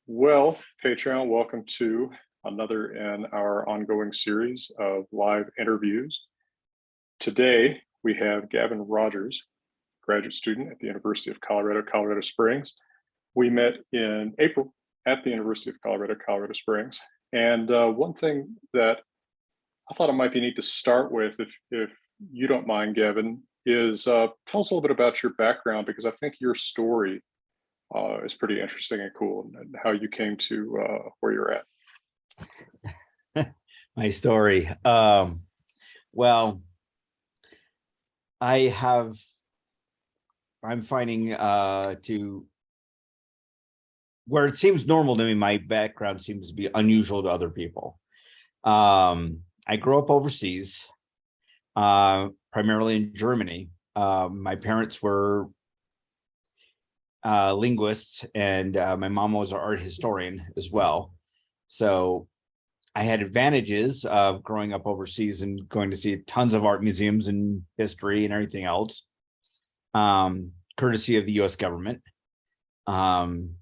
Well, Patreon, welcome to another in our ongoing series of live interviews. Today, we have Gavin Rogers, graduate student at the University of Colorado, Colorado Springs. We met in April at the University of Colorado, Colorado Springs. And one thing that I thought it might be neat to start with, if you don't mind, Gavin, is tell us a little bit about your background, because I think your story is pretty interesting and cool, and how you came to where you're at. My story. Well, I'm finding where it seems normal to me, my background seems to be unusual to other people. I grew up overseas, primarily in Germany. My parents were linguists, and my mom was an art historian as well. So I had advantages of growing up overseas and going to see tons of art museums and history and everything else, courtesy of the US government. And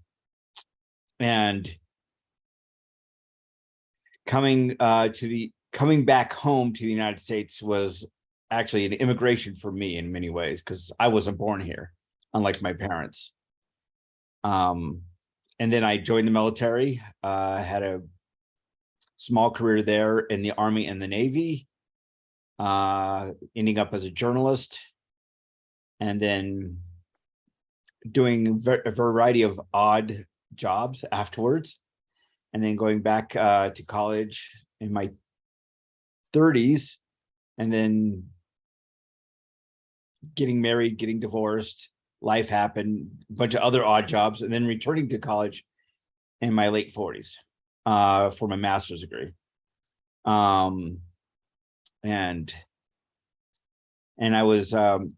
coming back home to the United States was actually an immigration for me in many ways, because I wasn't born here, unlike my parents. And then I joined the military, had a small career there in the Army and the Navy, ending up as a journalist, and then doing a variety of odd jobs afterwards, and then going back to college in my 30s, and then getting married, getting divorced. Life happened, a bunch of other odd jobs, and then returning to college in my late 40s for my master's degree. And I was 2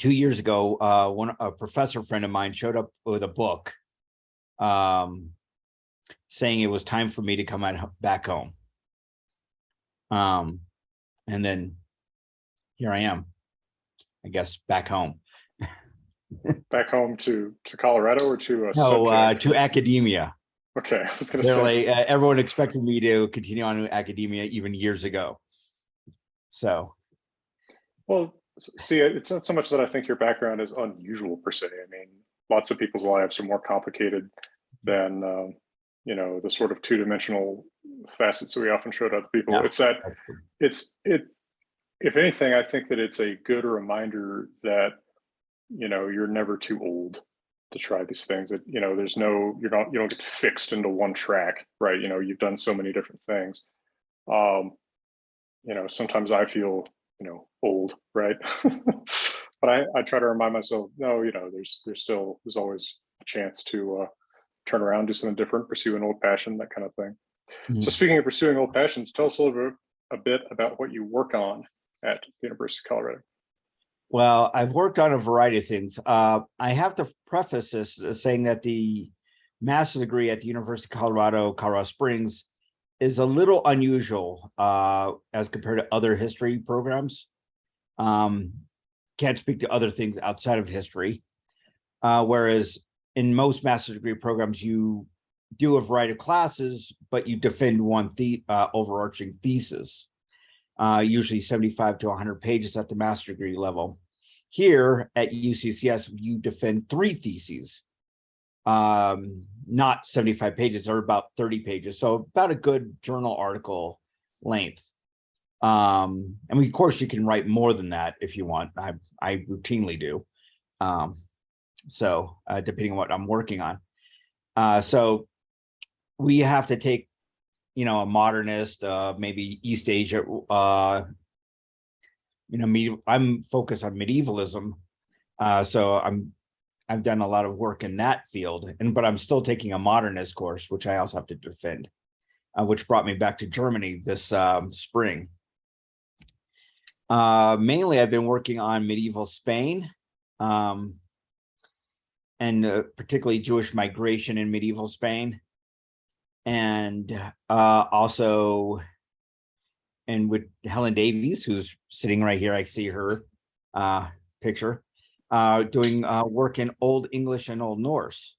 years ago, a professor friend of mine showed up with a book saying it was time for me to come back home. And then here I am, I guess, back home. Back home to Colorado, or to a subject? To academia. Okay, I was going to say. Everyone expected me to continue on in academia even years ago. So. Well, see, it's not so much that I think your background is unusual per se. I mean, lots of people's lives are more complicated than the sort of two-dimensional facets that we often show to other people. Yeah. If anything, I think that it's a good reminder that you don't get old to try these things. That you don't get fixed into one track, right? You've done so many different things. Sometimes I feel old, right? But I try to remind myself, no, there's always a chance to turn around, do something different, pursue an old passion, that kind of thing. Mm-hmm. So speaking of pursuing old passions, tell us a bit about what you work on at the University of Colorado. Well, I've worked on a variety of things. I have to preface this saying that the master's degree at the University of Colorado, Colorado Springs is a little unusual as compared to other history programs. Can't speak to other things outside of history. Whereas in most master's degree programs, you do a variety of classes, but you defend one overarching thesis. Usually 75 to 100 pages at the master's degree level. Here at UCCS, you defend 3 theses, not 75 pages, or about 30 pages. So about a good journal article length. And of course, you can write more than that if you want. I routinely do. So depending on what I'm working on. So we have to take a modernist, maybe East Asia. I'm focused on medievalism, so I've done a lot of work in that field, but I'm still taking a modernist course, which I also have to defend, which brought me back to Germany this spring. Mainly, I've been working on medieval Spain, and particularly Jewish migration in medieval Spain. And also, and with Helen Davies, who's sitting right here, I see her picture, doing work in Old English and Old Norse.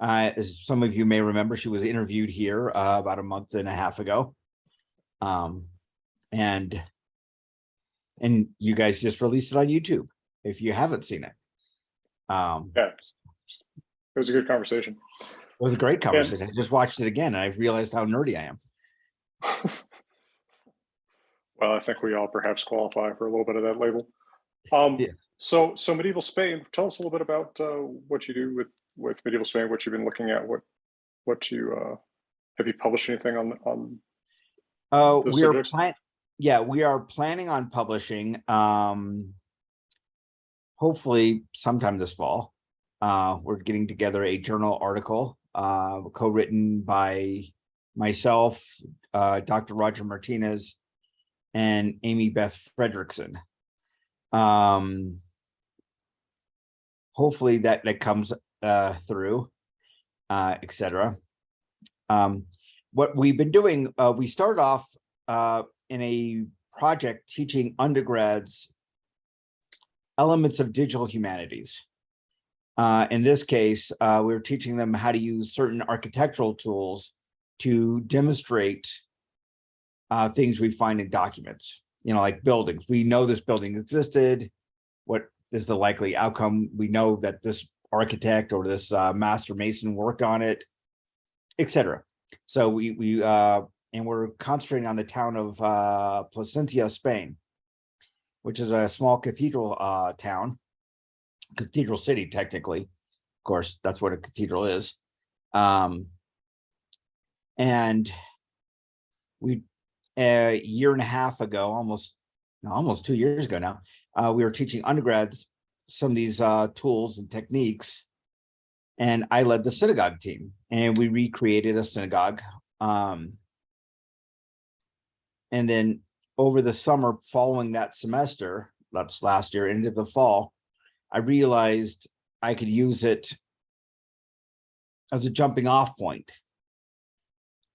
As some of you may remember, she was interviewed here about a month and a half ago. And you guys just released it on YouTube if you haven't seen it. Yeah, it was a good conversation. It was a great conversation. I just watched it again and I realized how nerdy I am. Well, I think we all perhaps qualify for a little bit of that label. Yeah. So medieval Spain, tell us a little bit about what you do with medieval Spain, what you've been looking at, what you have you published anything on those subjects? We are planning on publishing hopefully sometime this fall. We're getting together a journal article co-written by myself, Dr. Roger Martinez, and Amy Beth Fredrickson. Hopefully that comes through, etc. What we've been doing, we started off in a project teaching undergrads elements of digital humanities. In this case, we were teaching them how to use certain architectural tools to demonstrate things we find in documents, like buildings. We know this building existed. What is the likely outcome? We know that this architect or this master mason worked on it, etc. So we're concentrating on the town of Plasencia, Spain, which is a small cathedral town, cathedral city, technically. Of course, that's what a cathedral is. And we, a year and a half ago, almost 2 years ago now, we were teaching undergrads some of these tools and techniques. And I led the synagogue team, and we recreated a synagogue. And then over the summer following that semester, that's last year, into the fall, I realized I could use it as a jumping off point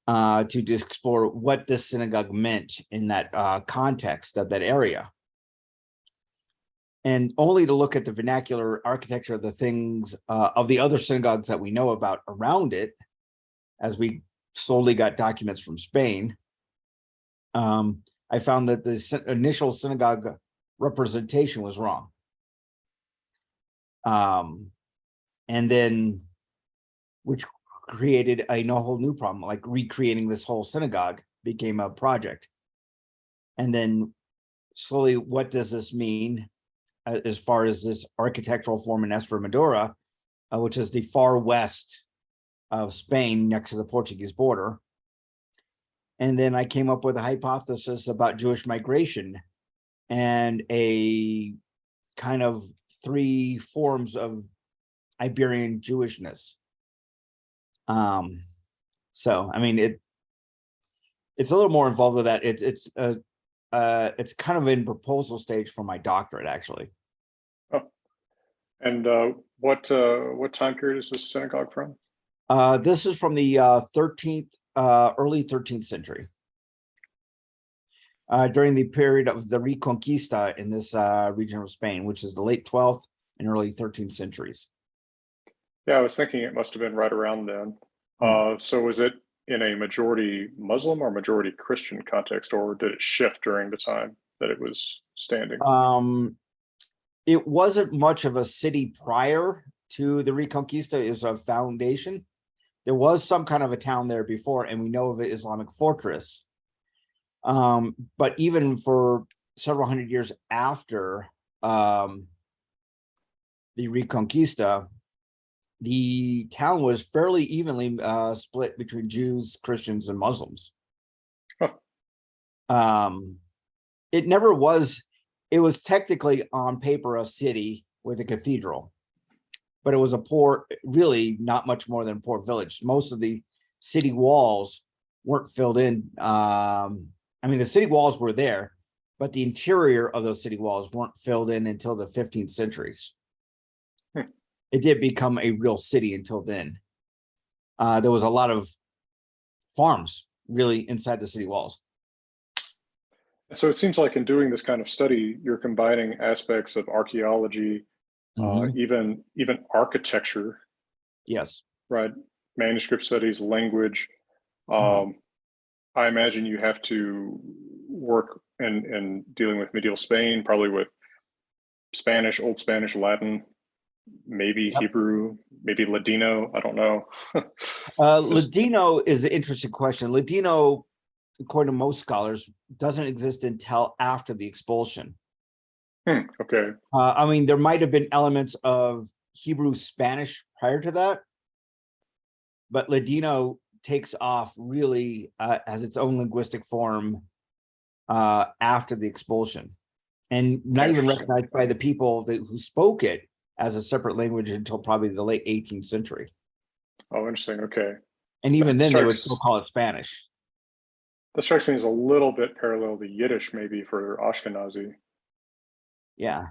to just explore what this synagogue meant in that context of that area. And only to look at the vernacular architecture of the things of the other synagogues that we know about around it, as we slowly got documents from Spain. I found that the initial synagogue representation was wrong. And then, which created a whole new problem, like recreating this whole synagogue became a project. And then slowly, what does this mean as far as this architectural form in Extremadura, which is the far west of Spain next to the Portuguese border? And then I came up with a hypothesis about Jewish migration and a kind of 3 forms of Iberian Jewishness. So, I mean, it's a little more involved with that. It's kind of in proposal stage for my doctorate, actually. Oh, and what time period is this synagogue from? This is from the early 13th century. During the period of the Reconquista in this region of Spain, which is the late 12th and early 13th centuries. Yeah, I was thinking it must have been right around then. So was it in a majority Muslim or majority Christian context, or did it shift during the time that it was standing? It wasn't much of a city prior to the Reconquista. It was a foundation. There was some kind of a town there before, and we know of an Islamic fortress. But even for several hundred years after the Reconquista, the town was fairly evenly split between Jews, Christians, and Muslims. Huh. It never was, it was technically on paper a city with a cathedral, but it was a poor, really not much more than a poor village. Most of the city walls weren't filled in. I mean, the city walls were there, but the interior of those city walls weren't filled in until the 15th centuries. It did become a real city until then. There was a lot of farms really inside the city walls. So it seems like in doing this kind of study, you're combining aspects of archaeology, even architecture. Yes. right? Manuscript studies, language. Mhm. I imagine you have to work in dealing with medieval Spain, probably with Spanish, Old Spanish, Latin, maybe Yep. Hebrew, maybe Ladino. I don't know. Just Ladino is an interesting question. Ladino, according to most scholars, doesn't exist until after the expulsion. okay, I mean, there might have been elements of Hebrew Spanish prior to that, but Ladino takes off really as its own linguistic form after the expulsion, and not even interesting. recognized by the people who spoke it as a separate language until probably the late 18th century. Oh, interesting. Okay, And even that then, they would still strikes call it Spanish. that strikes me as a little bit parallel to Yiddish, maybe for Ashkenazi. Yeah.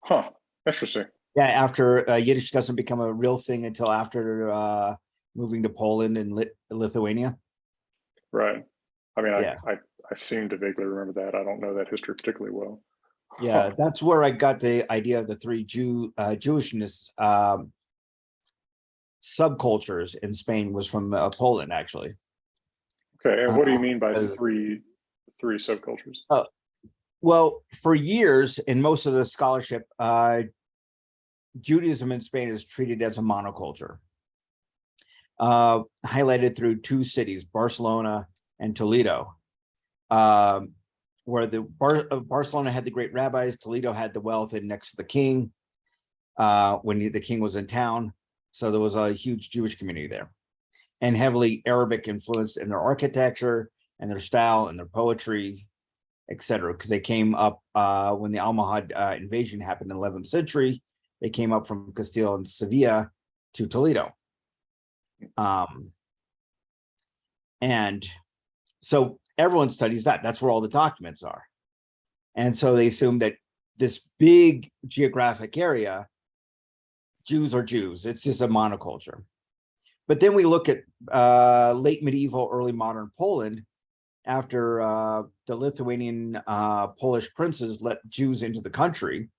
Huh. Interesting. Yeah. After Yiddish doesn't become a real thing until after moving to Poland and Lithuania. Right. I mean, Yeah. I seem to vaguely remember that. I don't know that history particularly well. Yeah. Huh. That's where I got the idea of the three Jewishness subcultures in Spain was from Poland, actually. Okay. And Uh, what do you mean by as- three subcultures? uh, well, for years in most of the scholarship, Judaism in Spain is treated as a monoculture, highlighted through two cities, Barcelona and Toledo, um, where Barcelona had the great rabbis, Toledo had the wealth and next to the king when the king was in town. So there was a huge Jewish community there, and heavily Arabic influenced in their architecture and their style and their poetry, etc. Because they came up when the Almohad invasion happened in the 11th century. They came up from Castile and Sevilla to Toledo. And so everyone studies that. That's where all the documents are. And so they assume that this big geographic area, Jews are Jews. It's just a monoculture. But then we look at late medieval, early modern Poland after the Lithuanian Polish princes let Jews into the country.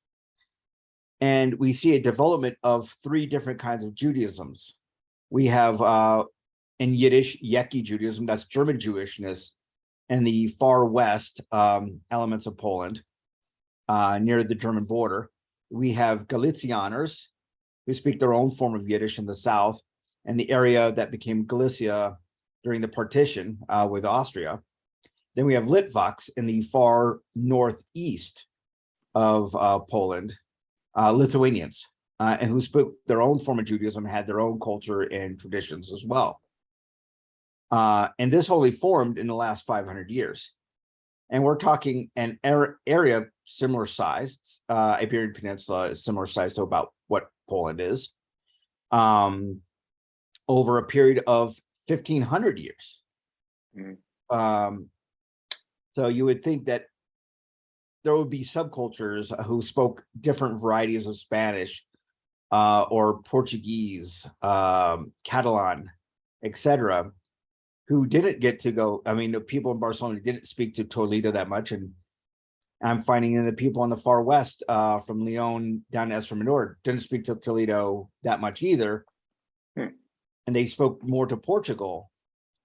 And we see a development of three different kinds of Judaisms. We have in Yiddish, Yeki Judaism, that's German Jewishness, and the far west elements of Poland near the German border. We have Galicianers who speak their own form of Yiddish in the south and the area that became Galicia during the partition with Austria. Then we have Litvaks in the far northeast of Poland, Lithuanians, and who spoke their own form of Judaism, had their own culture and traditions as well. And this only formed in the last 500 years. And we're talking an area similar sized, Iberian Peninsula is similar sized to about what Poland is, over a period of 1,500 years. Mm. So you would think that there would be subcultures who spoke different varieties of Spanish or Portuguese, Catalan, etc., who didn't get to go. I mean, the people in Barcelona didn't speak to Toledo that much. And I'm finding that the people on the far west from Leon down to Estremadura didn't speak to Toledo that much either. And they spoke more to Portugal,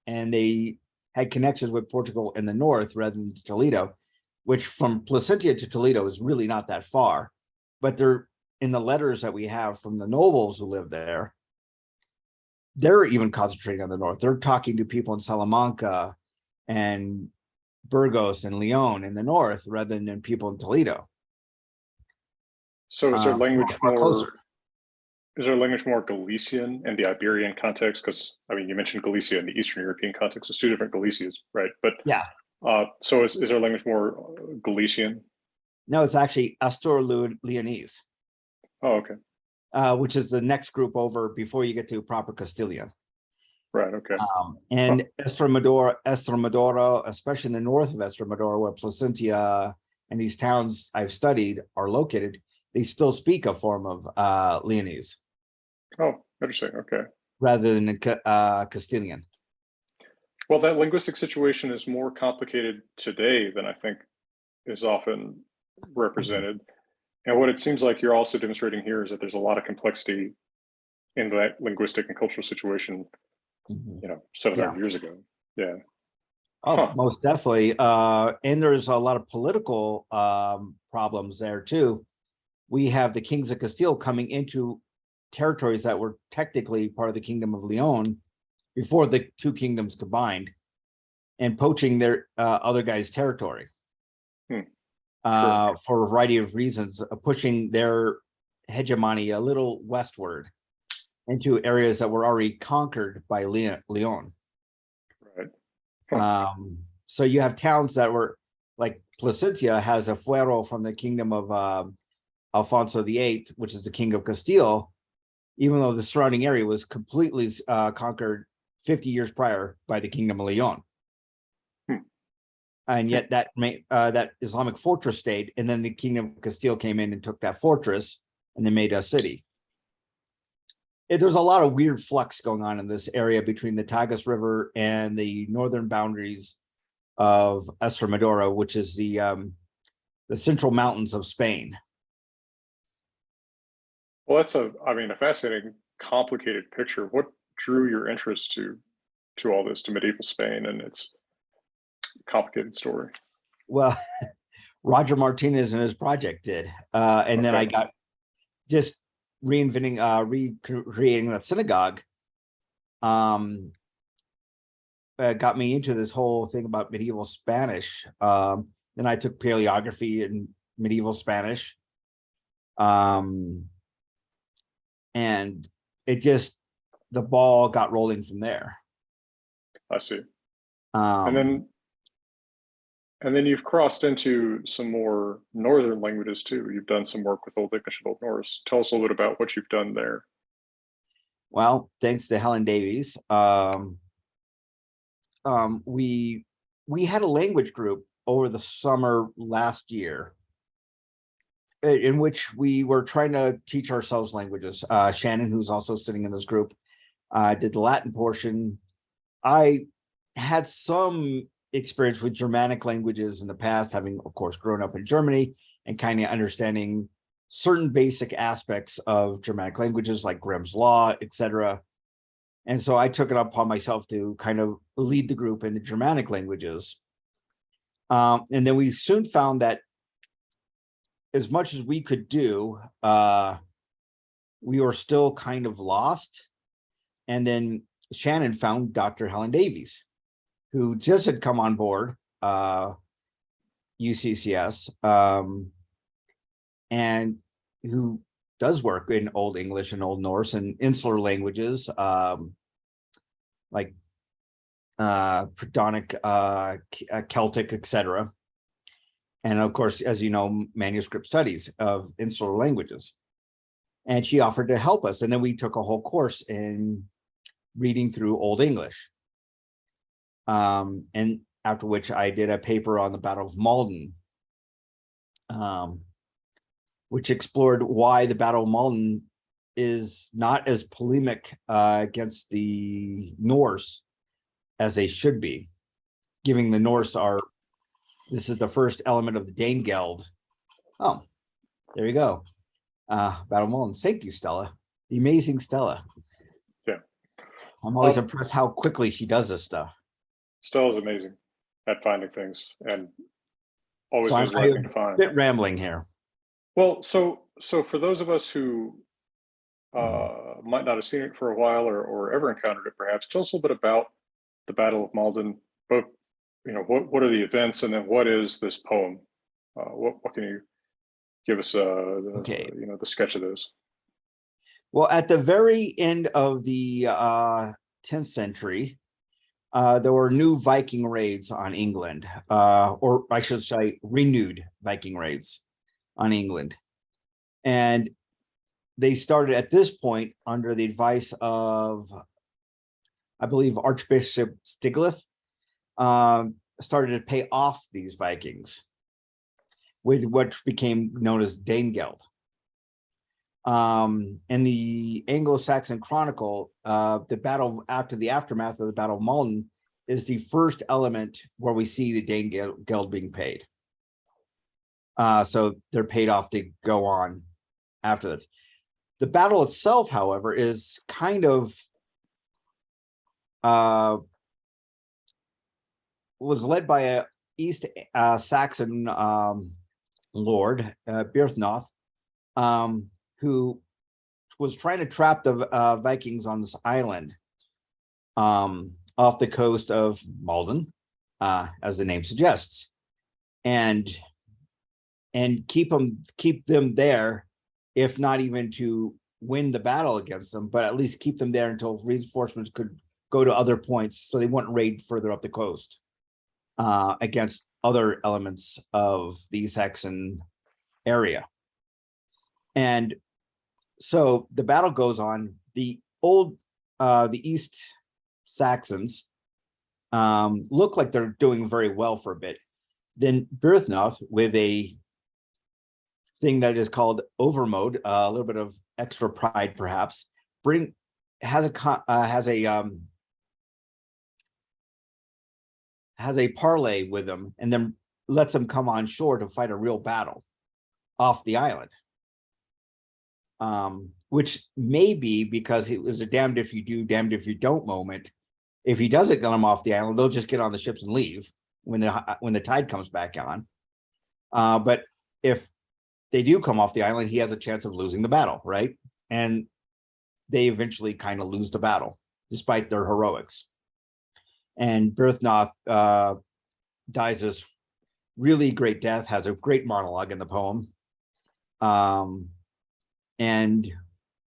and they had connections with Portugal in the north rather than Toledo, which from Placentia to Toledo is really not that far. But they're in the letters that we have from the nobles who live there, they're even concentrating on the north. They're talking to people in Salamanca and Burgos and Leon in the north rather than people in Toledo. So is their language Far closer. Is there language more Galician in the Iberian context? Because I mean, you mentioned Galicia in the Eastern European context. It's two different Galicias, right? But yeah. So is there language more Galician? No, it's actually Astur-Leonese. Oh, okay. Which is the next group over before you get to proper Castilian. Right. Okay. And Estremadura, especially in the north of Estremadura, where Placentia and these towns I've studied are located, they still speak a form of Leonese. Oh, interesting. Okay. Rather than Castilian. Well, that linguistic situation is more complicated today than I think is often represented. And what it seems like you're also demonstrating here is that there's a lot of complexity in that linguistic and cultural situation, 700 years ago. Yeah. Oh, most definitely. And there's a lot of political problems there too. We have the kings of Castile coming into territories that were technically part of the Kingdom of Leon before the two kingdoms combined, and poaching their other guys' territory for a variety of reasons, pushing their hegemony a little westward into areas that were already conquered by Leon. Right. So you have towns that were like Placencia has a fuero from the kingdom of Alfonso VIII, which is the king of Castile, even though the surrounding area was completely conquered 50 years prior by the kingdom of Leon. And yet that Islamic fortress stayed, and then the kingdom of Castile came in and took that fortress and they made a city. There's a lot of weird flux going on in this area between the Tagus River and the northern boundaries of Estremadura, which is the central mountains of Spain. Well, that's a fascinating, complicated picture. What drew your interest to all this, to medieval Spain and its complicated story? Well, Roger Martinez and his project did, and then I got just recreating that synagogue. Got me into this whole thing about medieval Spanish. Then I took paleography in medieval Spanish. And it just, the ball got rolling from there. I see. And then you've crossed into some more northern languages too. You've done some work with Old English and Old Norse. Tell us a little bit about what you've done there. Well, thanks to Helen Davies, we had a language group over the summer last year in which we were trying to teach ourselves languages. Shannon, who's also sitting in this group, did the Latin portion. I had some experience with Germanic languages in the past, having, of course, grown up in Germany and kind of understanding certain basic aspects of Germanic languages like Grimm's Law, etc. And so I took it upon myself to kind of lead the group in the Germanic languages. And then we soon found that as much as we could do, we were still kind of lost. And then Shannon found Dr. Helen Davies, who just had come on board UCCS, and who does work in Old English and Old Norse and insular languages, like Predonic, Celtic, etc. And of course, as you know, manuscript studies of insular languages. And she offered to help us. And then we took a whole course in reading through Old English. And after which I did a paper on the Battle of Maldon, which explored why the Battle of Maldon is not as polemic against the Norse as they should be, giving the Norse this is the first element of the Danegeld. Oh, there you go. Battle of Maldon. Thank you, Stella. The amazing Stella. Yeah. I'm always impressed how quickly she does this stuff. Stella's amazing at finding things and always knows the right thing to find. A bit rambling here. Well, so for those of us who might not have seen it for a while or ever encountered it, perhaps tell us a little bit about the Battle of Maldon. Both, what are the events, and then what is this poem? What can you give us? The sketch of this. Well, at the very end of the 10th century, there were new Viking raids on England, or I should say renewed Viking raids on England. And they started at this point under the advice of, I believe, Archbishop Stiglitz, started to pay off these Vikings with what became known as Danegeld. In the Anglo-Saxon Chronicle, the battle after the aftermath of the Battle of Maldon is the first element where we see the Danegeld being paid. So they're paid off to go on after that. The battle itself, however, is kind of was led by a East Saxon lord, Byrhtnoth, who was trying to trap the Vikings on this island off the coast of Maldon, as the name suggests, and keep them there, if not even to win the battle against them, but at least keep them there until reinforcements could go to other points, so they wouldn't raid further up the coast against other elements of the Saxon area. And so the battle goes on. The East Saxons look like they're doing very well for a bit. Then Byrhtnoth, with a thing that is called overmode, a little bit of extra pride, perhaps, has a parlay with them, and then lets them come on shore to fight a real battle off the island. Which may be because it was a damned if you do, damned if you don't moment. If he doesn't get them off the island, they'll just get on the ships and leave when the tide comes back on. But if they do come off the island, he has a chance of losing the battle, right? And they eventually kind of lose the battle, despite their heroics. And Byrhtnoth dies this really great death, has a great monologue in the poem. And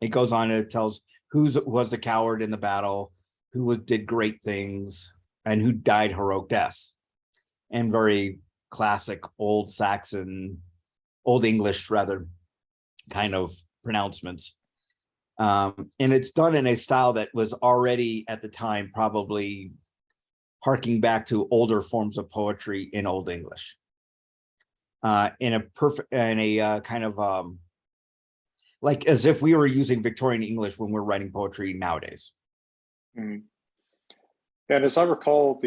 it goes on and it tells who was the coward in the battle, who did great things, and who died heroic deaths. And very classic old Saxon, old English rather, kind of pronouncements. And it's done in a style that was already at the time probably harking back to older forms of poetry in Old English. In a kind of like as if we were using Victorian English when we're writing poetry nowadays. Mm. And as I recall,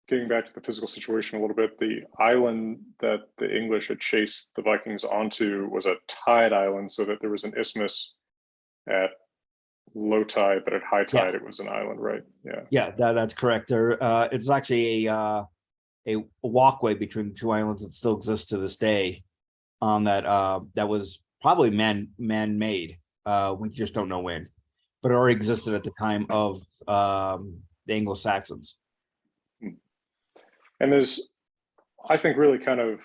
getting back to the physical situation a little bit, the island that the English had chased the Vikings onto was a tide island, so that there was an isthmus at low tide, but at high tide, it was an island, right? Yeah. Yeah, that's correct. There, it's actually a walkway between the two islands that still exists to this day. On that was probably man-made. We just don't know when, but it already existed at the time of the Anglo-Saxons. And there's, I think, really kind of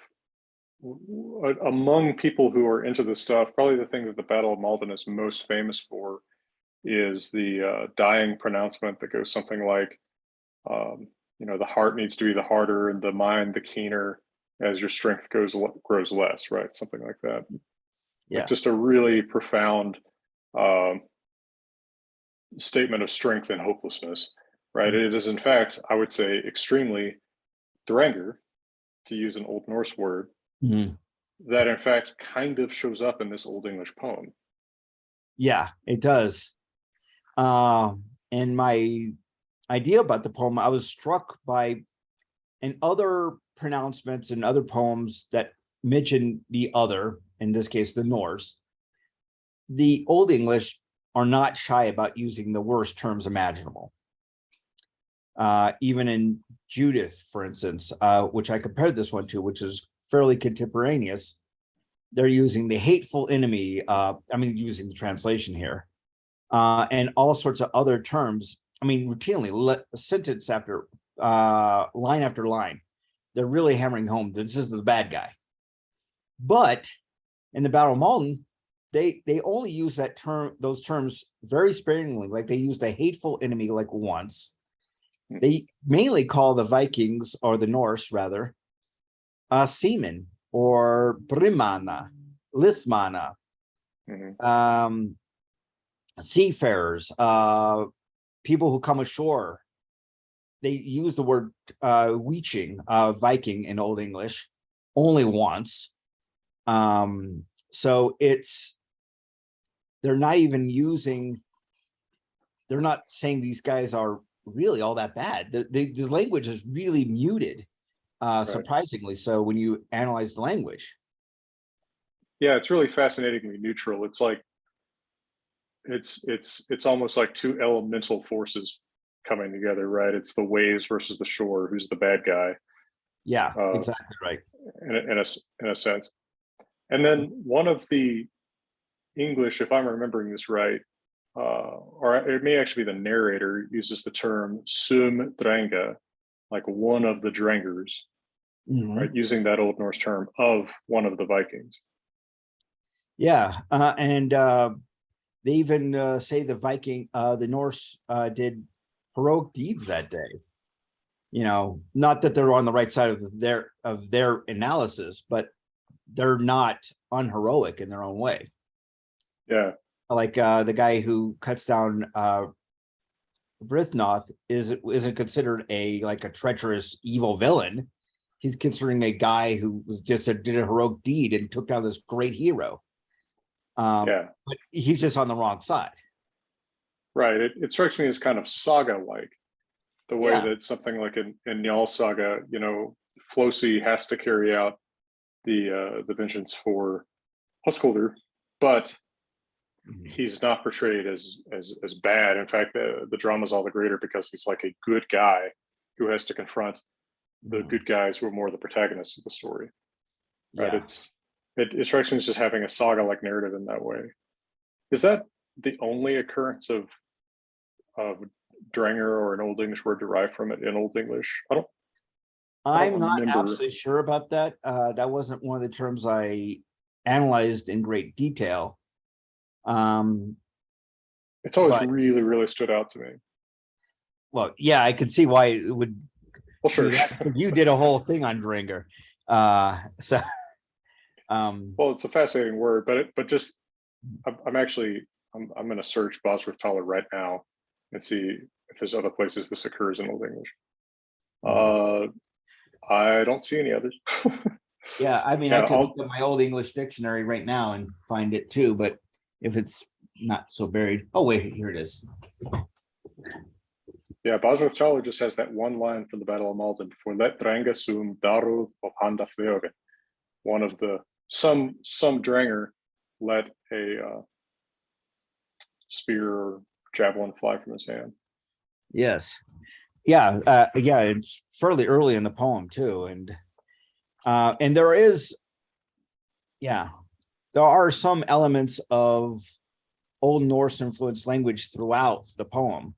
among people who are into this stuff, probably the thing that the Battle of Maldon is most famous for is the dying pronouncement that goes something like, the heart needs to be the harder and the mind the keener as your strength grows less, right? Something like that. Yeah. Like just a really profound statement of strength and hopelessness, right? Mm-hmm. It is, in fact, I would say, extremely Drangar, to use an Old Norse word, mm-hmm. that in fact kind of shows up in this Old English poem. Yeah, it does. And my idea about the poem, I was struck by in other pronouncements and other poems that mention the other, in this case, the Norse. The Old English are not shy about using the worst terms imaginable. Even in Judith, for instance, which I compared this one to, which is fairly contemporaneous, they're using the hateful enemy, using the translation here, and all sorts of other terms. I mean, routinely, sentence after line after line, they're really hammering home this is the bad guy. But in the Battle of Maldon, they only use those terms very sparingly. Like they used a hateful enemy like once. They mainly call the Vikings, or the Norse rather, seamen or brimana, lithmana, mm-hmm. Seafarers, people who come ashore. They use the word weeching, Viking in Old English, only once. So they're not saying these guys are really all that bad. The language is really muted, right. Surprisingly so when you analyze the language. Yeah, it's really fascinatingly neutral. It's like it's almost like two elemental forces coming together, right? It's the waves versus the shore. Who's the bad guy? Yeah, Uh, exactly right. in a sense. And then one of the English, if I'm remembering this right, or it may actually be the narrator, uses the term sum dranga, like one of the drangers, right? Mhm. Using that Old Norse term of one of the Vikings. Yeah, and they even say the Norse did heroic deeds that day. You know, not that they're on the right side of their analysis, but they're not unheroic in their own way. Yeah, Like the guy who cuts down Brithnoth isn't considered a treacherous evil villain. He's considering a guy who was did a heroic deed and took down this great hero. yeah, But he's just on the wrong side. right. It strikes me as kind of saga-like, the way Yeah. that something like in Njal saga, Flosi has to carry out the vengeance for Huskolder, but Mhm. he's not portrayed as bad. In fact, the drama's all the greater because he's like a good guy who has to confront the Mhm. good guys who are more the protagonists of the story. Right? Yeah. It strikes me as just having a saga-like narrative in that way. Is that the only occurrence of Dranger or an Old English word derived from it in Old English? I don't I'm not remember. absolutely sure about that. That wasn't one of the terms I analyzed in great detail. Um, It's always but really, really stood out to me. well, yeah, I can see why it would Well, do sure. that. You did a whole thing on Dringer. So Well, it's a fascinating word, but just I'm actually I'm going to search Bosworth-Toller right now and see if there's other places this occurs in Old English. Uh, I don't see any others. yeah, I mean, I Yeah, could look at my old English dictionary right now and find it too, but if it's not so buried. Oh, wait, here it is. yeah. Bosworth-Toller just has that one line from the Battle of Maldon: "For let dranga sum daruð of handa flögen." One of the some dranger let a spear or javelin fly from his hand. Yes. Yeah, yeah, it's fairly early in the poem too. And there is, yeah, there are some elements of Old Norse influenced language throughout the poem,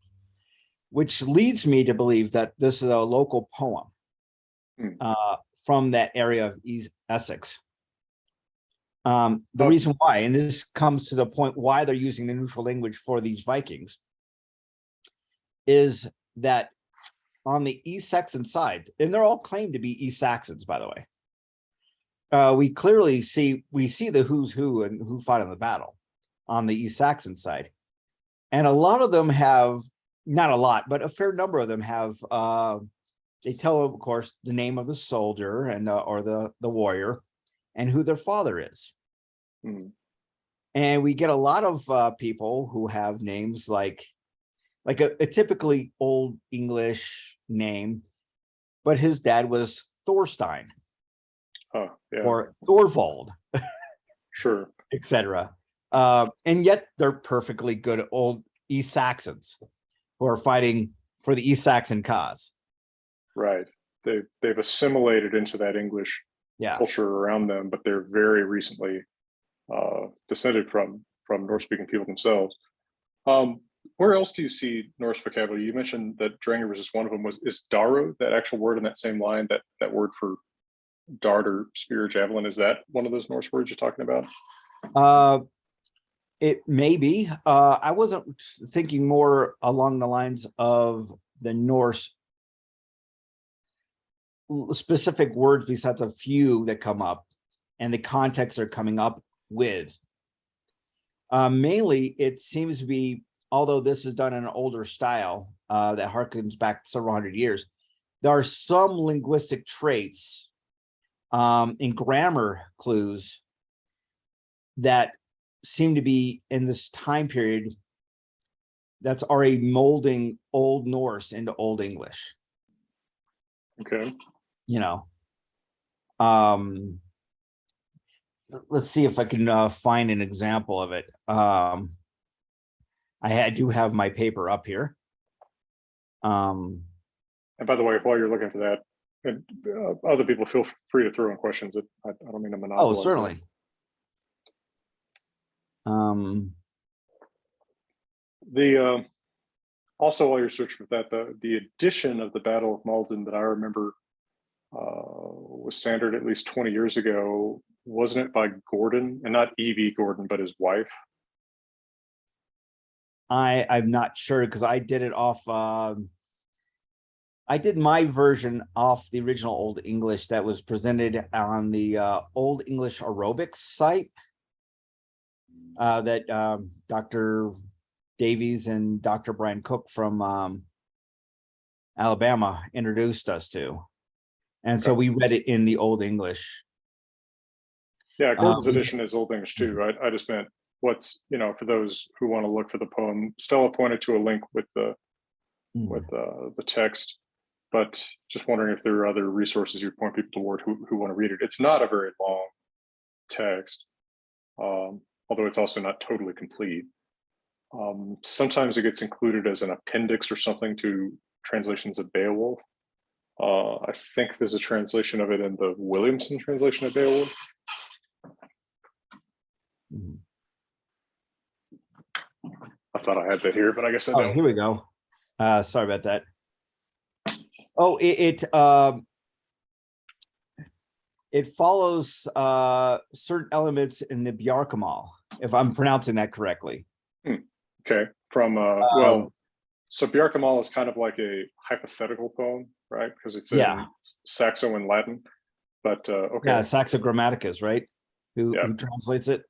which leads me to believe that this is a local poem Hmm. from that area of East Essex. The Oh, reason why, and this comes to the point why they're using the neutral language for these Vikings, is that on the East Saxon side, and they're all claimed to be East Saxons, by the way. We clearly see the who's who and who fought in the battle on the East Saxon side, and a lot of them have, not a lot, but a fair number of them have. They tell, of course, the name of the soldier and or the warrior, and who their father is. hmm. And we get a lot of people who have names like a typically Old English name, but his dad was Thorstein Oh, yeah, or Thorvald, sure. etc. And yet they're perfectly good old East Saxons who are fighting for the East Saxon cause. Right. They've assimilated into that English Yeah. culture around them, but they're very recently descended from Norse speaking people themselves. Um, where else do you see Norse vocabulary? You mentioned that Dranger was just one of them. Is Daru that actual word in that same line, that word for dart or spear or javelin? Is that one of those Norse words you're talking about? Uh, it may be. I wasn't thinking more along the lines of the Norse specific words besides a few that come up and the context they're coming up with. Mainly, it seems to be, although this is done in an older style that harkens back several hundred years, there are some linguistic traits in grammar clues that seem to be in this time period that's already molding Old Norse into Old English. Okay. You know, um, let's see if I can find an example of it. I do have my paper up here. And by the way, while you're looking for that, and other people feel free to throw in questions. I don't mean to monopolize. Oh, certainly. Also, while you're searching for that, the edition of the Battle of Maldon that I remember was standard at least 20 years ago. Wasn't it by Gordon, and not E.V. Gordon, but his wife? I'm not sure because I did it off. I did my version off the original Old English that was presented on the Old English aerobics site that Dr. Davies and Dr. Brian Cook from Alabama introduced us to. And so we read it in the Old English. Yeah, Gordon's edition is Old English too. I just meant what's, for those who want to look for the poem. Stella pointed to a link with the text, but just wondering if there are other resources you point people toward who want to read it. It's not a very long text, although it's also not totally complete. Sometimes it gets included as an appendix or something to translations of Beowulf. I think there's a translation of it in the Williamson translation of Beowulf. I thought I had that here, but I guess I don't. Here we go. Sorry about that. Oh, it follows certain elements in the Bjarkamal, if I'm pronouncing that correctly. Okay, from well, so Bjarkamal is kind of like a hypothetical poem, right? Because it's in Saxo and Latin. But okay. Yeah, Saxo Grammaticus, right? Who translates it?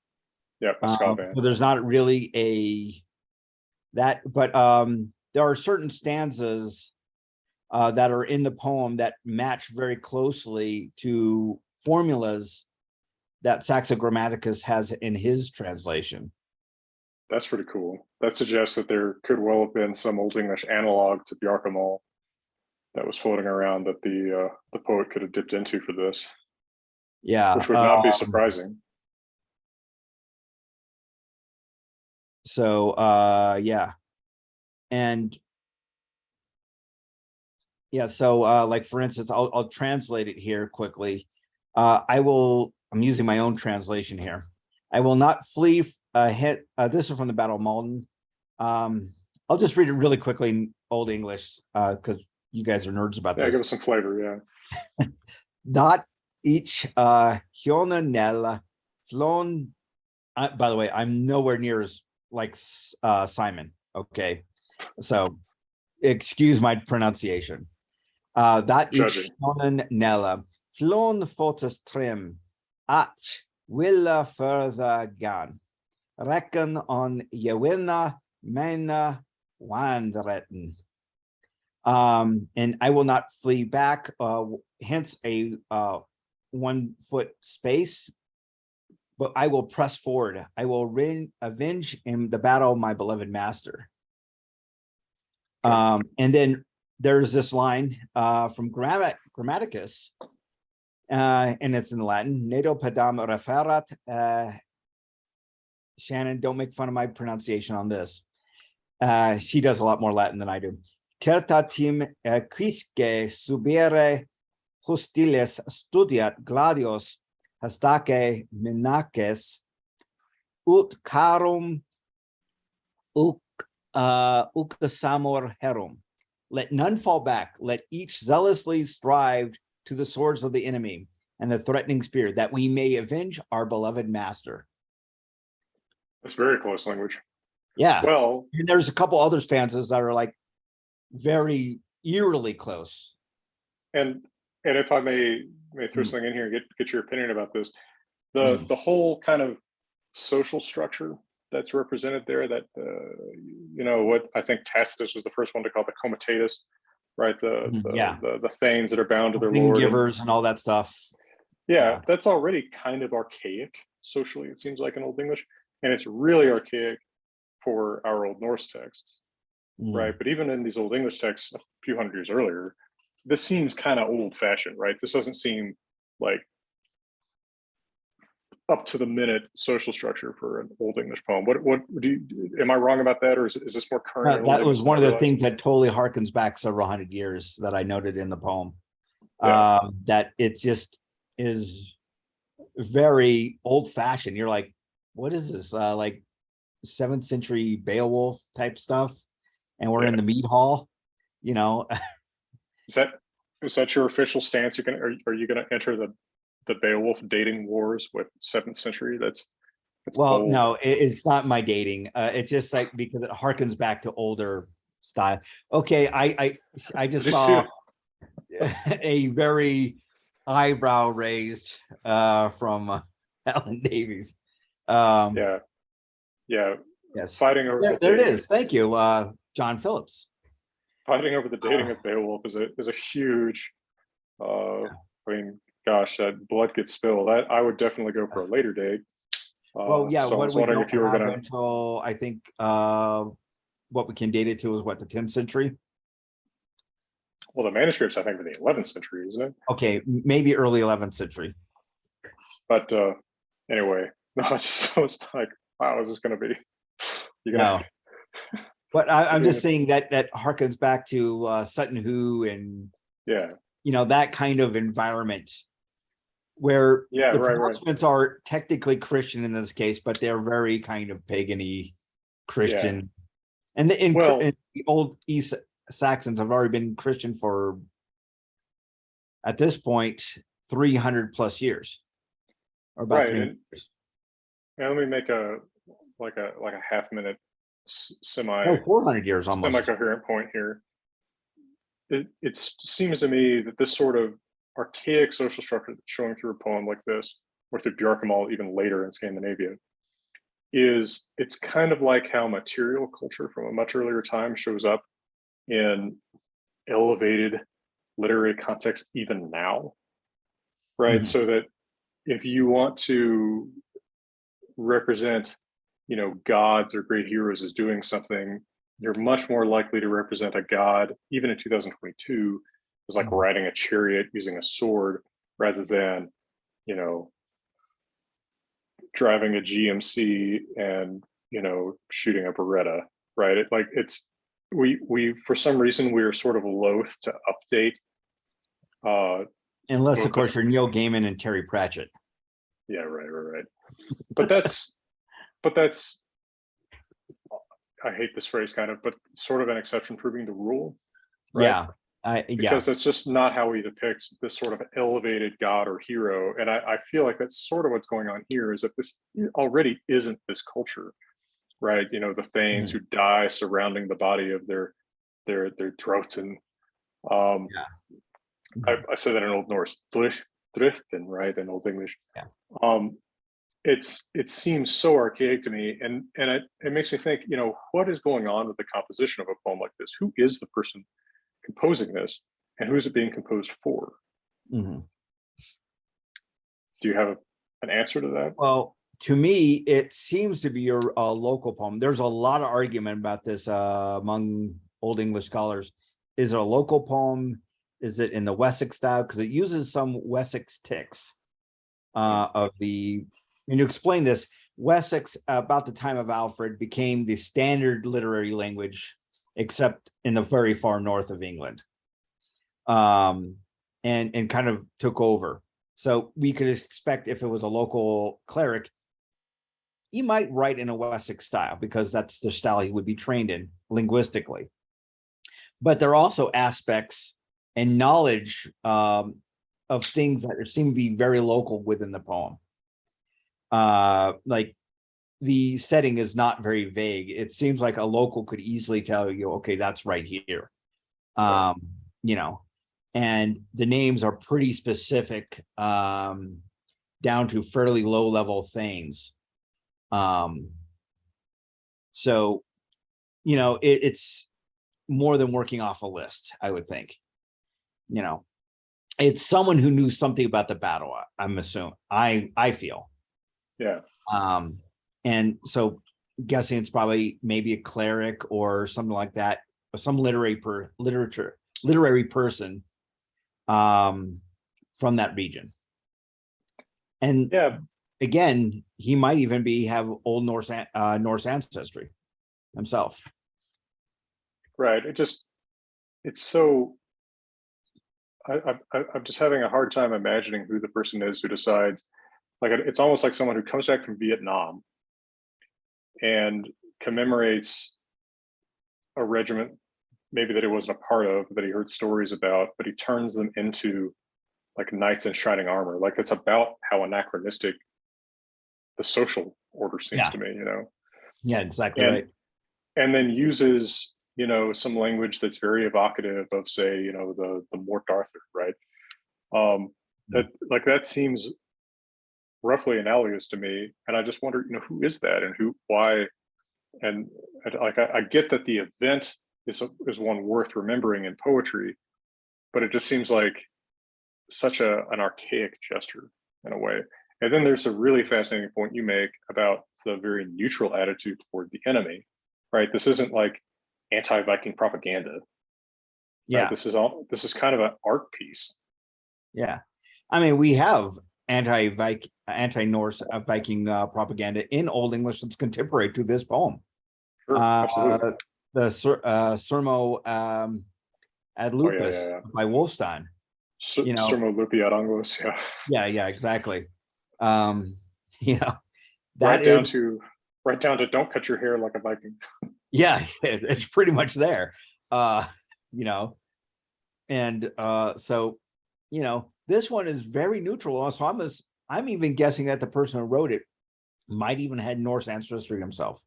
Yeah, So there's not really but there are certain stanzas that are in the poem that match very closely to formulas that Saxo Grammaticus has in his translation. That's pretty cool. That suggests that there could well have been some Old English analog to Bjarkamal that was floating around that the poet could have dipped into for this. Yeah, which would not be surprising. So yeah, and yeah, so like for instance, I'll translate it here quickly. I'm using my own translation here. I will not flee. This is from the Battle of Maldon. I'll just read it really quickly in Old English because you guys are nerds about this. Yeah, give us some flavor. Yeah. Not each Hiona Nella flown. By the way, I'm nowhere near as like Simon. Okay, so excuse my pronunciation. That each Hiona Nella flown fotos trim ach willa further gan. Reckon on Yewilna Mena Wandretten. And I will not flee back, hence a 1 foot space, but I will press forward. I will avenge in the battle my beloved master. And then there's this line from Grammaticus, and it's in Latin. Nedo pedam referat. Shannon, don't make fun of my pronunciation on this. She does a lot more Latin than I do. Certatim quisque subere hostiles studiat gladios hastaque minaces ut carum uctasamor herum. Let none fall back. Let each zealously strive to the swords of the enemy and the threatening spear, that we may avenge our beloved master. That's very close language. Yeah. Well, and there's a couple other stanzas that are like very eerily close. And if I may throw something in here and get your opinion about this, the whole kind of social structure that's represented there, that what I think Tacitus was the first one to call the comitatus, right? The thanes that are bound to their lord, givers and all that stuff. Yeah, that's already kind of archaic socially, it seems like, in Old English, and it's really archaic for our Old Norse texts, right? But even in these Old English texts a few hundred years earlier, this seems kind of old-fashioned, right? This doesn't seem like up to the minute social structure for an Old English poem. What do you, am I wrong about that, or is this more current? That was one of the things that totally harkens back several hundred years that I noted in the poem. Yeah. That it just is very old fashioned. You're like, what is this? Like 7th century Beowulf type stuff, and we're in the mead hall. You know, is that your official stance? Are you gonna enter the Beowulf dating wars with 7th century? That's well, bold. no, it's not my dating. It's just like because it harkens back to older style. Okay, I just saw a very eyebrow raised from Alan Davies. Yeah. Yes. Fighting over There it is. Thank you, John Phillips. Fighting over the dating of Beowulf is a huge. I mean, gosh, that blood gets spilled. I would definitely go for a later date. Well, yeah. So I What was we wondering don't if you were have gonna. until I think what we can date it to is what, the 10th century. Well, the manuscripts I think are the 11th century, isn't it? Okay, maybe early 11th century. But anyway, no, it's like, wow, is this going to be? You're gonna. No. But I'm just saying that harkens back to Sutton Hoo and Yeah, you know, that kind of environment where yeah, the right. pronouncements are technically Christian in this case, but they're very kind of pagan-y Christian. And the old East Saxons have already been Christian for, at this point, 300 plus years, or about Right. 300 years. And let me make a half-minute No, 400 years almost. semi-coherent point here. It seems to me that this sort of archaic social structure that's showing through a poem like this, or through Bjarkamal even later in Scandinavia, it's kind of like how material culture from a much earlier time shows up in elevated literary context even now, right? So that if you want to represent, gods or great heroes as doing something, you're much more likely to represent a god, even in 2022, as like riding a chariot using a sword rather than, driving a GMC and, shooting a Beretta, right? We for some reason we are sort of loath to update. Unless, of course, you're Neil Gaiman and Terry Pratchett. Yeah, right. But that's I hate this phrase kind of, but sort of an exception proving the rule, right? Yeah, because that's just not how we depict this sort of elevated god or hero. And I feel like that's sort of what's going on here, is that this already isn't this culture, right? The thanes who die surrounding the body of their droten. I said that in Old Norse, driften, right, in Old English. Yeah. It seems so archaic to me, and it makes me think, what is going on with the composition of a poem like this? Who is the person composing this, and who is it being composed for? Do you have an answer to that? Well, to me, it seems to be a local poem. There's a lot of argument about this among Old English scholars. Is it a local poem? Is it in the Wessex style? Because it uses some Wessex ticks of the. And to explain this, Wessex, about the time of Alfred, became the standard literary language, except in the very far north of England, and kind of took over. So we could expect, if it was a local cleric, he might write in a Wessex style because that's the style he would be trained in linguistically. But there are also aspects and knowledge of things that seem to be very local within the poem. Like the setting is not very vague. It seems like a local could easily tell you, okay, that's right here. And the names are pretty specific, down to fairly low level things. So, it's more than working off a list, I would think. It's someone who knew something about the battle, I'm assuming. I feel. Yeah. And so guessing it's probably maybe a cleric or something like that, or some literary person from that region. And yeah, again, he might even have Old Norse Norse ancestry himself. Right. It's so, I'm just having a hard time imagining who the person is who decides, like, it's almost like someone who comes back from Vietnam and commemorates a regiment, maybe that he wasn't a part of, that he heard stories about, but he turns them into like knights in shining armor. Like, it's about how anachronistic the social order seems Yeah. to me, Yeah, exactly and right. and then uses some language that's very evocative of, say, the Mort Arthur, right? That seems roughly analogous to me, and I just wonder, who is that, and why, and like I get that the event is one worth remembering in poetry, but it just seems like such an archaic gesture in a way. And then there's a really fascinating point you make about the very neutral attitude toward the enemy, right? This isn't like anti-Viking propaganda, right? Yeah, This is kind of an art piece. yeah. I mean, we have anti-Norse Viking propaganda in Old English that's contemporary to this poem. Sure, absolutely. The Sermo ad Oh yeah, Lupus yeah, yeah. by Wolfstein. You know, Sermo Lupi ad Anglos, yeah. yeah, exactly. Um, you know, that right is, down to right down to don't cut your hair like a Viking. yeah, it's pretty much there. Uh, you know, and so, this one is very neutral. So I'm even guessing that the person who wrote it might even had Norse ancestry himself.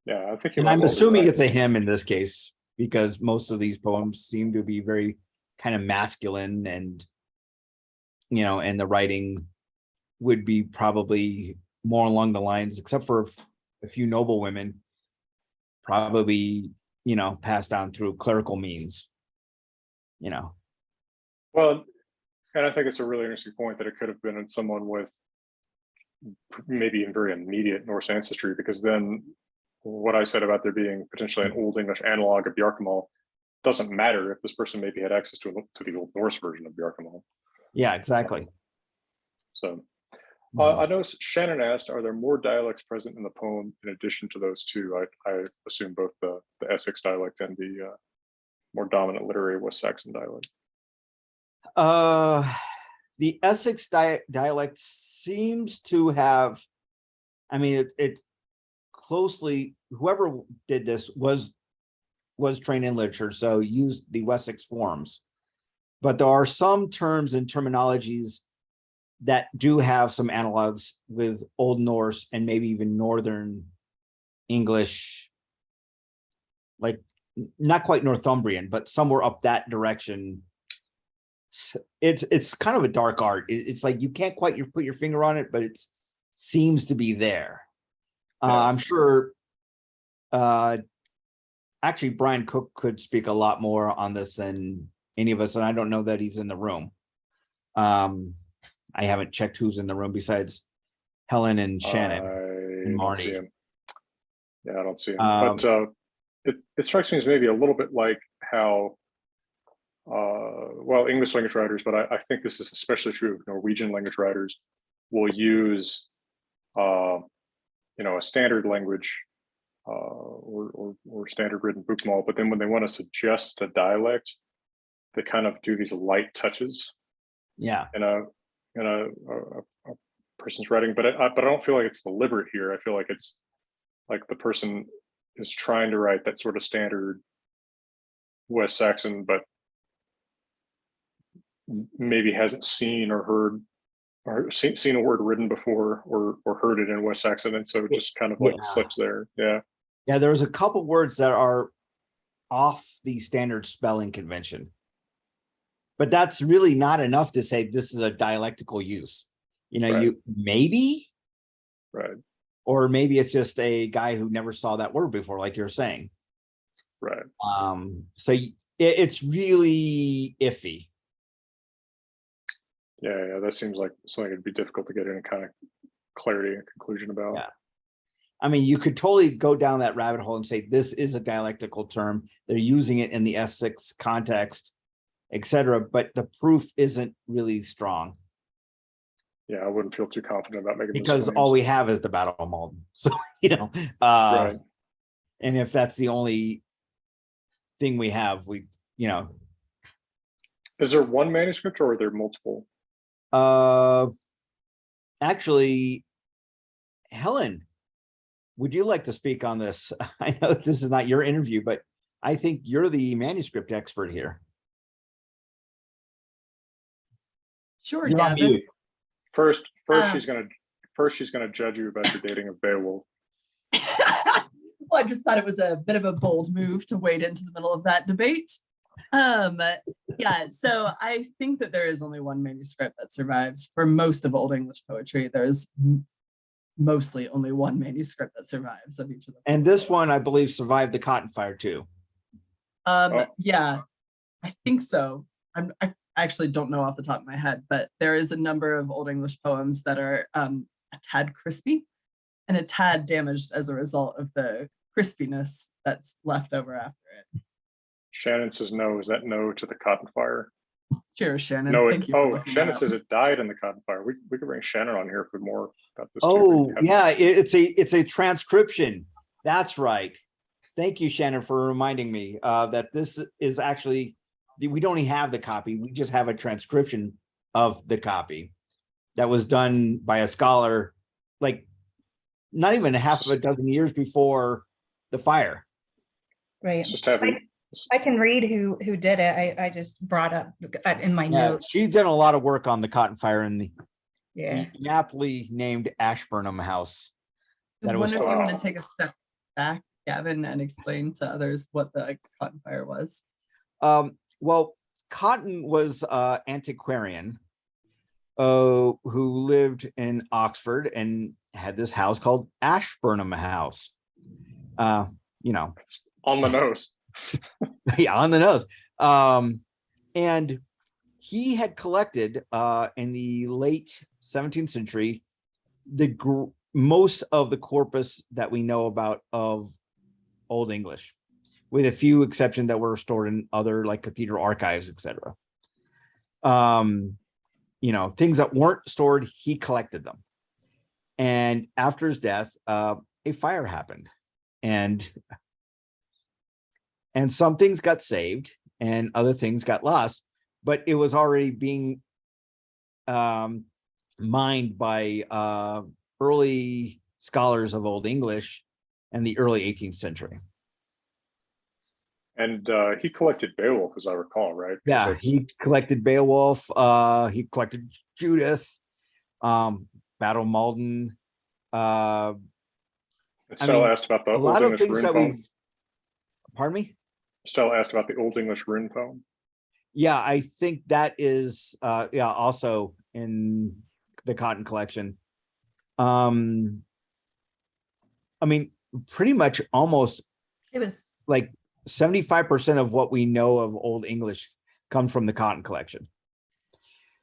Yeah, I think you And might I'm well be assuming right. it's a him in this case, because most of these poems seem to be very kind of masculine, and and the writing would be probably more along the lines, except for a few noble women, probably, passed down through clerical means, you know. Well, and I think it's a really interesting point that it could have been in someone with maybe a very immediate Norse ancestry, because then what I said about there being potentially an Old English analog of Bjarkamal doesn't matter if this person maybe had access to the Old Norse version of Bjarkamal. Yeah, exactly. So I Mhm. noticed Shannon asked, are there more dialects present in the poem in addition to those two? I assume both the Essex dialect and the more dominant literary West Saxon dialect. Uh, the Essex dialect seems to have, I mean, it closely, whoever did this was trained in literature, so used the Wessex forms. But there are some terms and terminologies that do have some analogs with Old Norse and maybe even Northern English, like not quite Northumbrian, but somewhere up that direction. It's kind of a dark art. It's like you can't quite put your finger on it, but it seems to be there. Yeah. I'm sure. Actually, Brian Cook could speak a lot more on this than any of us, and I don't know that he's in the room. I haven't checked who's in the room besides Helen and Shannon and I don't see Marty. him. Yeah, I don't see him. But Um, it strikes me as maybe a little bit like how, well, English language writers, but I think this is especially true of Norwegian language writers, will use, uh, a standard language or standard written bokmål, but then when they want to suggest a dialect, they kind of do these light touches yeah, in a person's writing. But I don't feel like it's deliberate here. I feel like it's like the person is trying to write that sort of standard West Saxon, but maybe hasn't seen or heard or seen a word written before or heard it in West Saxon, and so it just kind of like yeah, slips there. Yeah, yeah. There's a couple words that are off the standard spelling convention, but that's really not enough to say this is a dialectical use. right, You maybe, right, or maybe it's just a guy who never saw that word before, like you're saying. right. So it's really iffy. Yeah, that seems like something that'd be difficult to get any kind of clarity and conclusion about. Yeah. I mean, you could totally go down that rabbit hole and say this is a dialectical term. They're using it in the Essex context, etc. But the proof isn't really strong. Yeah, I wouldn't feel too confident about making because those all claims. we have is the Battle of Maldon. So, Right. and if that's the only thing we have, Is there one manuscript or are there multiple? Actually, Helen, would you like to speak on this? I know this is not your interview, but I think you're the manuscript expert here. Sure, You're on Gavin. mute. First, she's gonna judge you about your dating of Beowulf. Well, I just thought it was a bit of a bold move to wade into the middle of that debate. Yeah, so I think that there is only one manuscript that survives for most of Old English poetry. There's mostly only one manuscript that survives of each of them. And this one, I believe, survived the Cotton Fire too. Yeah, I think so. I actually don't know off the top of my head, but there is a number of Old English poems that are a tad crispy and a tad damaged as a result of the crispiness that's left over after it. Shannon says no. Is that no to the Cotton Fire? Cheers, Shannon. No. Thank you for looking Shannon that up. says it died in the Cotton Fire. We could bring Shannon on here for more about this. Oh, too. yeah, it's a transcription. That's right. Thank you, Shannon, for reminding me that this is actually, we don't even have the copy. We just have a transcription of the copy that was done by a scholar, like not even half of a dozen years before the fire. Right. Just having. I can read who did it. I just brought up in my Yeah, notes. she's done a lot of work on the Cotton Fire in the Yeah. aptly named Ashburnham House. That it was Wonder if you want to wow. take a step back, Gavin, and explain to others what the Cotton Fire was. Well, Cotton was antiquarian who lived in Oxford and had this house called Ashburnham House. It's on the nose. Yeah, on the nose. And he had collected in the late 17th century most of the corpus that we know about of Old English, with a few exceptions that were stored in other like cathedral archives, etc. Things that weren't stored, he collected them. And after his death, a fire happened, and some things got saved and other things got lost, but it was already being mined by early scholars of Old English in the early 18th century. And he collected Beowulf, as I recall, right? Yeah, he collected Beowulf, he collected Judith, Battle of Maldon. Stella asked about the a Old lot of English things rune that poem. Pardon me? Stella asked about the Old English rune poem. Yeah, I think that is also in the Cotton collection. Pretty much almost It was like 75% of what we know of Old English comes from the Cotton collection,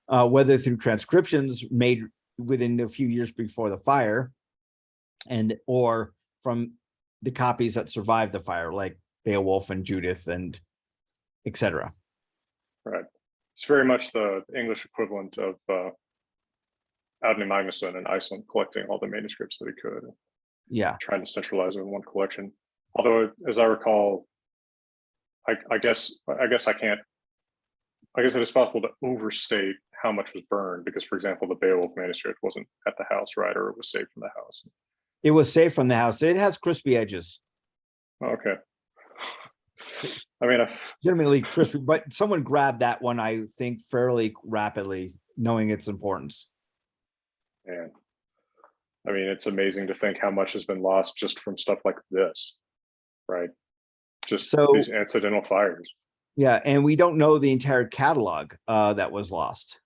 whether through transcriptions made within a few years before the fire, or from the copies that survived the fire, like Beowulf and Judith and etc. Right. It's very much the English equivalent of Árni Magnusson in Iceland collecting all the manuscripts that he could. Yeah. Trying to centralize them in one collection. Although, as I recall, I guess it is possible to overstate how much was burned because, for example, the Beowulf manuscript wasn't at the house, right? Or it was saved from the house. It was saved from the house. It has crispy edges. Okay. I mean, Legitimately crispy, but someone grabbed that one, I think, fairly rapidly, knowing its importance. man, I mean, it's amazing to think how much has been lost just from stuff like this, right? Just these incidental fires. Yeah, and we don't know the entire catalog that was lost.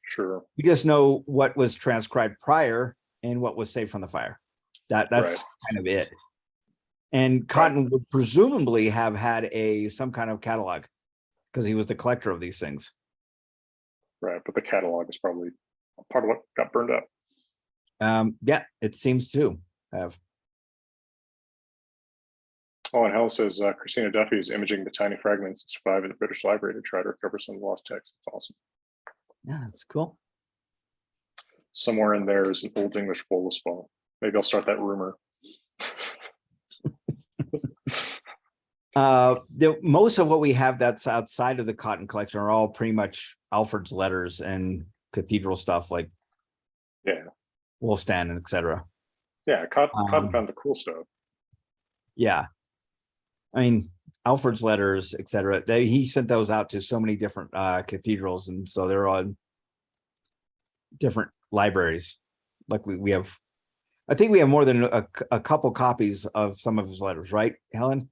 Sure. We just know what was transcribed prior and what was saved from the fire. That's right. kind of it. And Cotton would presumably have had some kind of catalog because he was the collector of these things. Right, but the catalog is probably part of what got burned up. Yeah, it seems to have. Oh, and Helen says Christina Duffy is imaging the tiny fragments that survive in the British Library to try to recover some lost texts. It's awesome. Yeah, that's cool. somewhere in there is an Old English Voluspa. Maybe I'll start that rumor. Most of what we have that's outside of the Cotton collection are all pretty much Alfred's letters and cathedral stuff like Wollstan and etc. Yeah, Cotton found the cool stuff. Yeah, I mean Alfred's letters, etc. He sent those out to so many different cathedrals, and so they're on different libraries. Luckily, we have, I think we have more than a couple copies of some of his letters, right, Helen?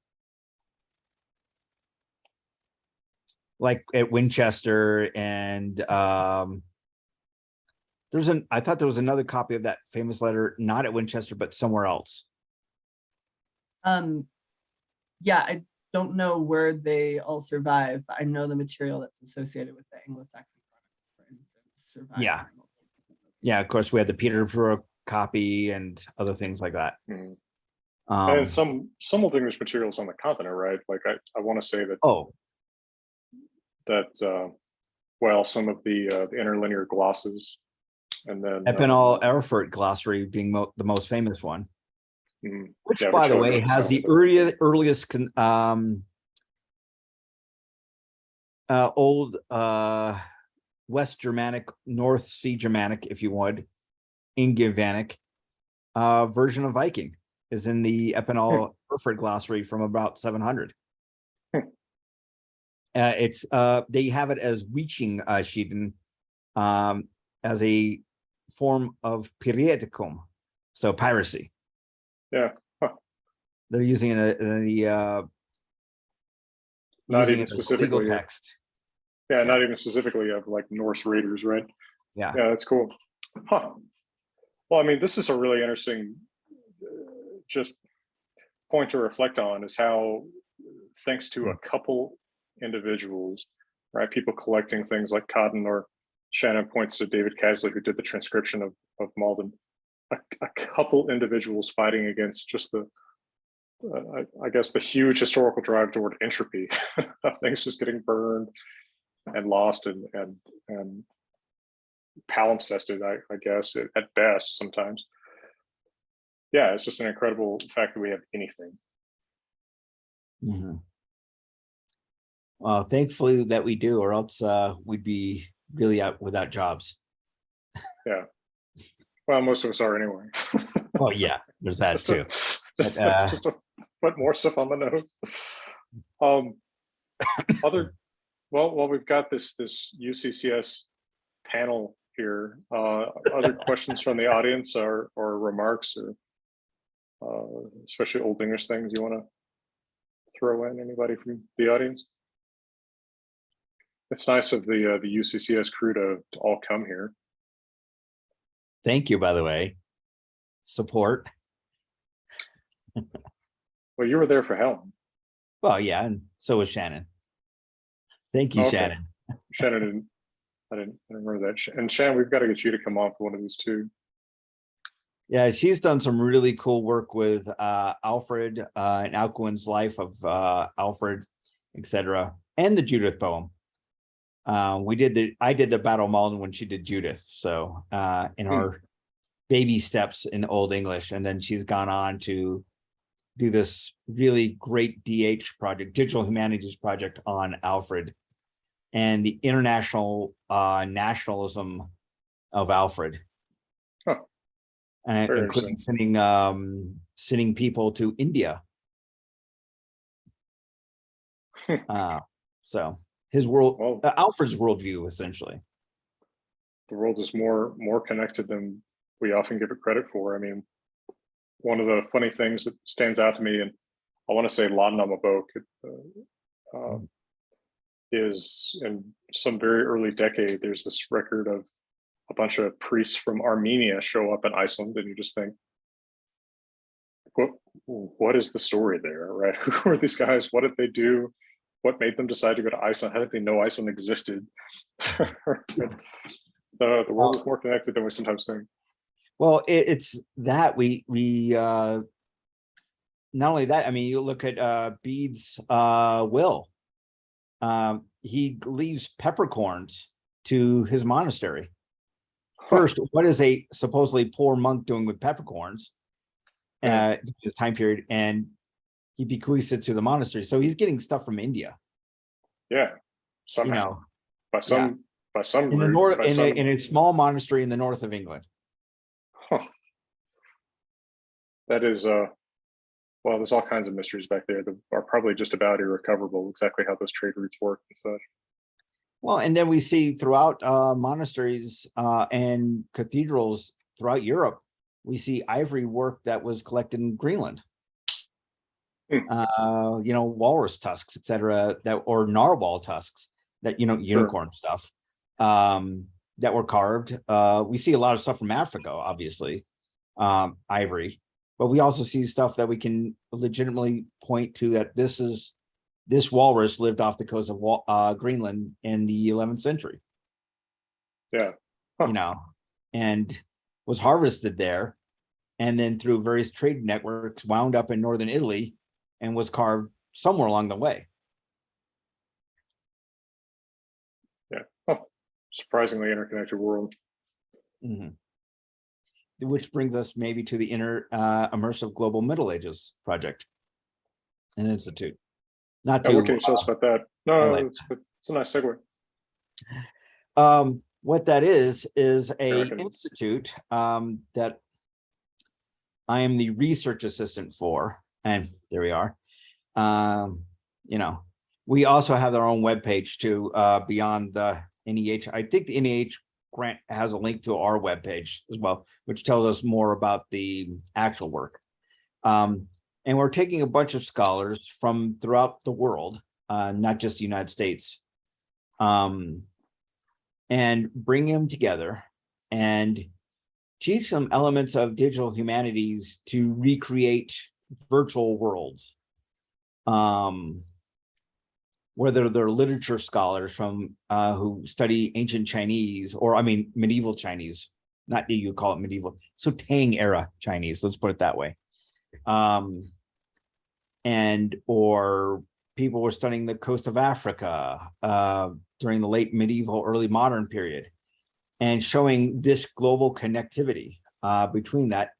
Like at Winchester, and I thought there was another copy of that famous letter, not at Winchester, but somewhere else. Yeah, I don't know where they all survive, but I know the material that's associated with the Anglo-Saxon Chronicle, for instance, survives. Yeah. Yeah, of course, we had the Peterborough copy and other things like that. Mm. And some Old English materials on the continent, right? Like I want to say that well, some of the interlinear glosses, and then Epinal Erfurt glossary being the most famous one, which, yeah, by which the way, has the earliest old West Germanic, North Sea Germanic, if you would, Ingevanic version of Viking is in the Epinal Erfurt glossary from about 700. It's they have it as Weeching Schieden as a form of piraticum, so piracy. Yeah, they're using it in the not even specifically text. Yeah, not even specifically of like Norse raiders, right? Yeah, that's cool. Huh. Well, I mean, this is a really interesting just point to reflect on, is how thanks to a couple individuals, right, people collecting things like Cotton, or Shannon points to David Casley, who did the transcription of Maldon, a couple individuals fighting against just the I guess the huge historical drive toward entropy of things just getting burned and lost and palimpsested, I guess, at best sometimes. Yeah, it's just an incredible fact that we have anything. Well, thankfully that we do, or else we'd be really out without jobs. Yeah. Well, most of us are anyway. Well, yeah, there's that too. Just to put more stuff on the nose. Well, we've got this UCCS panel here. Other questions from the audience or remarks, or especially Old English things you want to throw in? Anybody from the audience? It's nice of the UCCS crew to all come here. Thank you, by the way. Support. Well, you were there for Helen. Well, yeah, and so was Shannon. Thank you, Okay. Shannon. Shannon I didn't remember that. And Shannon, we've got to get you to come on for one of these too. Yeah, she's done some really cool work with Alfred and Alcuin's life of Alfred, etc., and the Judith poem. I did the Battle of Maldon when she did Judith. So in our baby steps in Old English, and then she's gone on to do this really great DH project, digital humanities project on Alfred and the international nationalism of Alfred. Huh. And including sending people to India. So his world, Alfred's worldview, essentially. The world is more connected than we often give it credit for. I mean, one of the funny things that stands out to me, and I want to say Laudnama is in some very early decade, there's this record of a bunch of priests from Armenia show up in Iceland, and you just think, what is the story there, right? Who are these guys? What did they do? What made them decide to go to Iceland? How did they know Iceland existed? The world is more connected than we sometimes think. Well, it's that we not only that, I mean, you look at Bede's will. He leaves peppercorns to his monastery. First, what is a supposedly poor monk doing with peppercorns? This time period, and he bequeaths it to the monastery. So he's getting stuff from India. Yeah. You Somehow. know, By some in the route, north, by in, some, in a small monastery in the north of England. huh. That is well, there's all kinds of mysteries back there that are probably just about irrecoverable, exactly how those trade routes work and such. Well, and then we see throughout monasteries and cathedrals throughout Europe, we see ivory work that was collected in Greenland. You know, walrus tusks, etc., that or narwhal tusks, that, you know, unicorn stuff that were carved. We see a lot of stuff from Africa, obviously, ivory, but we also see stuff that we can legitimately point to that this walrus lived off the coast of Greenland in the 11th century. Yeah. You know, and was harvested there, and then through various trade networks wound up in northern Italy and was carved somewhere along the way. Yeah. Oh, surprisingly interconnected world. Mhm. Which brings us maybe to the immersive global Middle Ages project and institute. Not Now, to what can you tell us about that? No, highlight it's a nice segue. what that is a American. institute that I am the research assistant for, and there we are. You know, we also have our own webpage too, beyond the NEH. I think the NEH grant has a link to our webpage as well, which tells us more about the actual work. And we're taking a bunch of scholars from throughout the world, not just the United States, and bring them together and teach them elements of digital humanities to recreate virtual worlds. Whether they're literature scholars from who study ancient Chinese, or I mean medieval Chinese, not that you call it medieval, so Tang era Chinese, let's put it that way. And or people were studying the coast of Africa during the late medieval, early modern period, and showing this global connectivity between that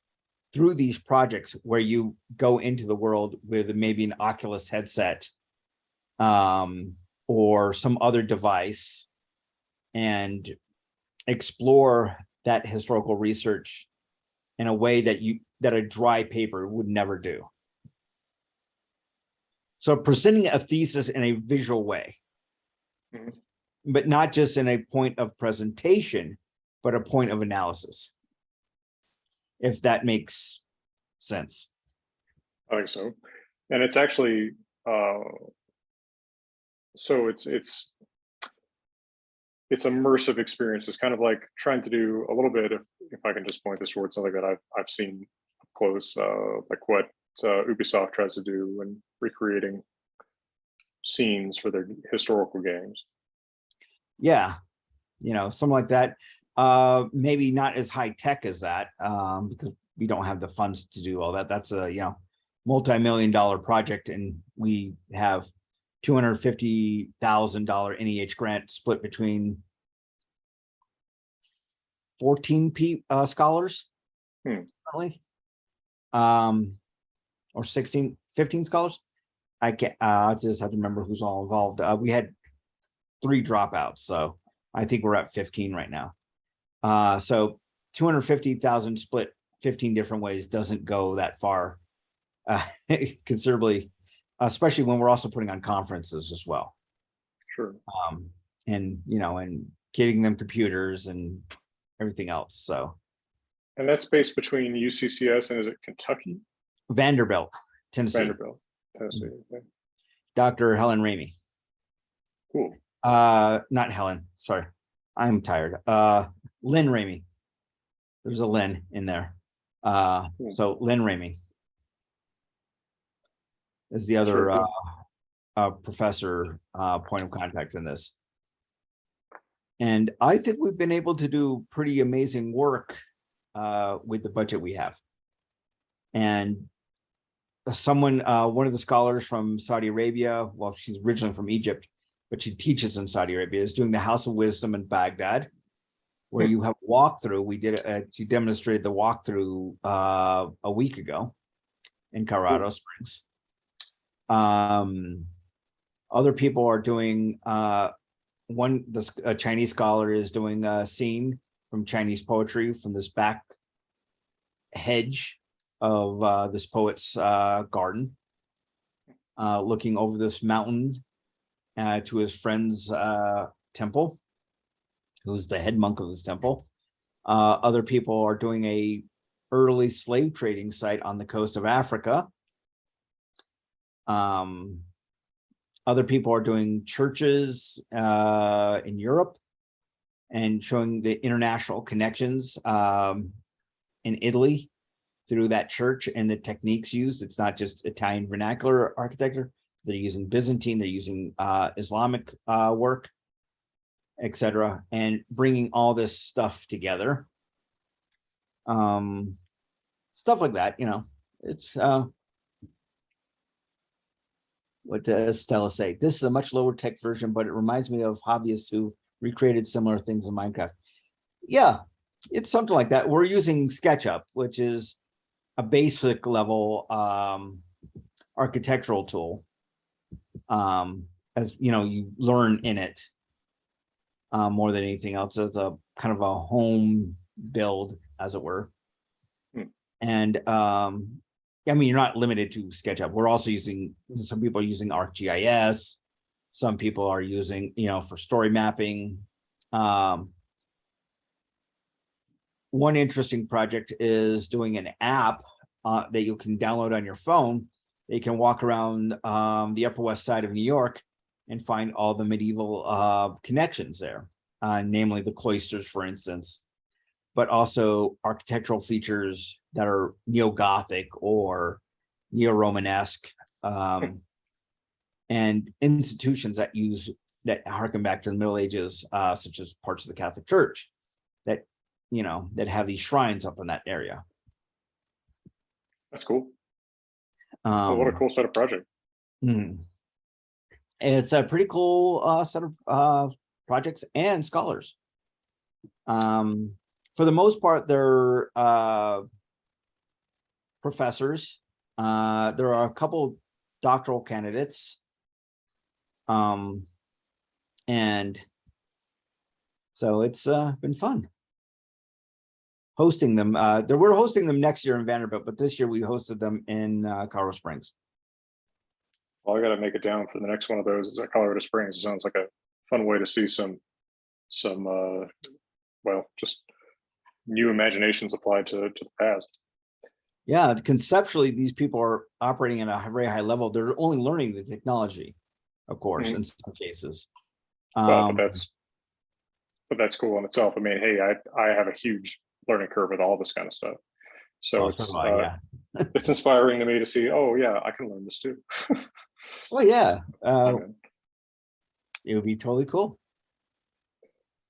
through these projects where you go into the world with maybe an Oculus headset or some other device and explore that historical research in a way that a dry paper would never do. So presenting a thesis in a visual way, but not just in a point of presentation, but a point of analysis, if that makes sense. I think so. And it's actually, so it's immersive experience. It's kind of like trying to do a little bit, if I can just point this towards something that I've seen up close, like what Ubisoft tries to do when recreating scenes for their historical games. Yeah, you know, something like that. Maybe not as high tech as that, because we don't have the funds to do all that. That's a, you know, multi-million-dollar project, and we have $250,000 NEH grant split between 14 scholars, currently, or 16, 15 scholars. I can't. I just have to remember who's all involved. We had 3 dropouts, so I think we're at 15 right now. So 250,000 split 15 different ways doesn't go that far, considerably, especially when we're also putting on conferences as well. Sure. And, you know, and getting them computers and everything else. So. And that's based between UCCS and is it Kentucky? Vanderbilt, Tennessee. Vanderbilt, Tennessee. Okay. Dr. Helen Ramey. Cool. Not Helen, sorry. I'm tired. Lynn Ramey. There's a Lynn in there. So Lynn Ramey is the other professor point of contact in this. And I think we've been able to do pretty amazing work with the budget we have. And someone, one of the scholars from Saudi Arabia, well, she's originally from Egypt, but she teaches in Saudi Arabia, is doing the House of Wisdom in Baghdad. where you have walkthrough. We did you demonstrated the walkthrough a week ago in Colorado Springs. Other people are doing a Chinese scholar is doing a scene from Chinese poetry from this back hedge of this poet's garden, looking over this mountain to his friend's temple, who's the head monk of this temple. Other people are doing a early slave trading site on the coast of Africa. Other people are doing churches in Europe and showing the international connections in Italy through that church and the techniques used. It's not just Italian vernacular architecture. They're using Byzantine, they're using Islamic work, etc., and bringing all this stuff together. Stuff like that, you know, it's what does Stella say? This is a much lower tech version, but it reminds me of hobbyists who recreated similar things in Minecraft. Yeah, it's something like that. We're using SketchUp, which is a basic level architectural tool. As you know, you learn in it more than anything else, as a kind of a home build, as it were. And I mean, you're not limited to SketchUp. We're also using, some people are using ArcGIS. Some people are using, you know, for story mapping. One interesting project is doing an app that you can download on your phone. You can walk around the Upper West Side of New York and find all the medieval connections there, namely the cloisters, for instance, but also architectural features that are neo-Gothic or neo-Romanesque, and institutions that harken back to the Middle Ages, such as parts of the Catholic Church that, you know, that have these shrines up in that area. That's cool. Well, what a cool set of projects. It's a pretty cool set of projects and scholars. For the most part, they're professors. There are a couple doctoral candidates. And so it's been fun hosting them. We're hosting them next year in Vanderbilt, but this year we hosted them in Colorado Springs. Well, I got to make it down for the next one of those. Is at Colorado Springs. It sounds like a fun way to see some well, just new imaginations applied to the past. Yeah, conceptually, these people are operating at a very high level. They're only learning the technology, of course, in some cases. Well, but that's cool in itself. I mean, hey, I have a huge learning curve with all this kind of stuff. So it's inspiring to me to see, oh yeah, I can learn this too. Well, yeah, it would be totally cool.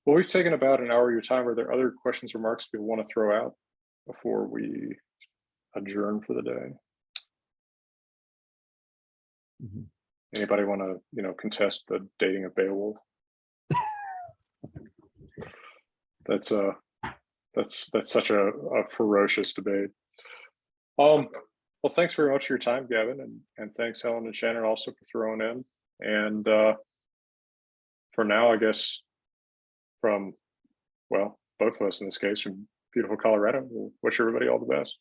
Well, we've taken about an hour of your time. Are there other questions, remarks people want to throw out before we adjourn for the day? Anybody want to, you know, contest the dating of Beowulf? That's such a ferocious debate. Well, thanks very much for your time, Gavin, and thanks Helen and Shannon also for throwing in. And for now, I guess from, well, both of us in this case, from beautiful Colorado, we'll wish everybody all the best.